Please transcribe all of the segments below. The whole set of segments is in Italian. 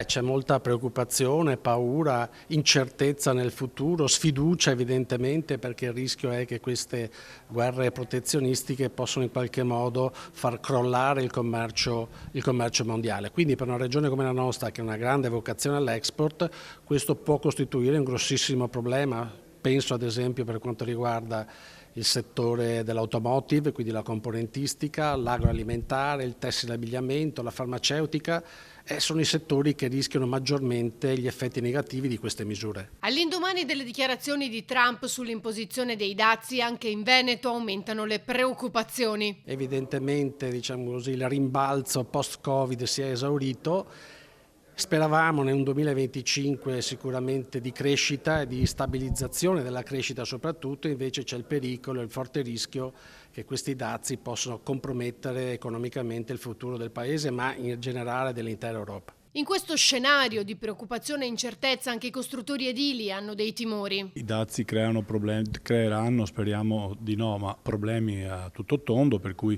C'è molta preoccupazione, paura, incertezza nel futuro, sfiducia evidentemente, perché il rischio è che queste guerre protezionistiche possano in qualche modo far crollare il commercio mondiale. Quindi per una regione come la nostra, che ha una grande vocazione all'export, questo può costituire un grossissimo problema. Penso ad esempio per quanto riguarda il settore dell'automotive, quindi la componentistica, l'agroalimentare, il tessile e abbigliamento, la farmaceutica, sono i settori che rischiano maggiormente gli effetti negativi di queste misure. All'indomani delle dichiarazioni di Trump sull'imposizione dei dazi, anche in Veneto aumentano le preoccupazioni. Evidentemente, diciamo così, il rimbalzo post-Covid si è esaurito. Speravamo in un 2025 sicuramente di crescita e di stabilizzazione della crescita soprattutto, invece c'è il pericolo e il forte rischio che questi dazi possano compromettere economicamente il futuro del Paese, ma in generale dell'intera Europa. In questo scenario di preoccupazione e incertezza anche i costruttori edili hanno dei timori. I dazi creano problemi, creeranno, speriamo di no, ma problemi a tutto tondo, per cui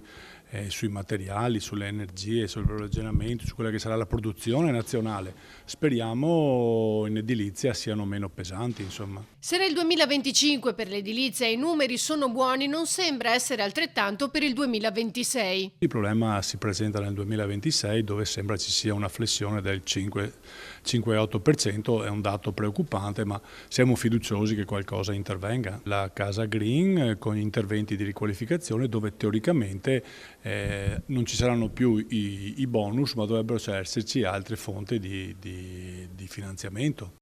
sui materiali, sulle energie, sull'approvvigionamento, su quella che sarà la produzione nazionale, speriamo in edilizia siano meno pesanti, insomma. Se nel 2025 per l'edilizia i numeri sono buoni, non sembra essere altrettanto per il 2026. Il problema si presenta nel 2026, dove sembra ci sia una flessione del 5,8%, è un dato preoccupante, ma siamo fiduciosi che qualcosa intervenga. La Casa Green con gli interventi di riqualificazione, dove teoricamente non ci saranno più i bonus, ma dovrebbero esserci altre fonti di finanziamento.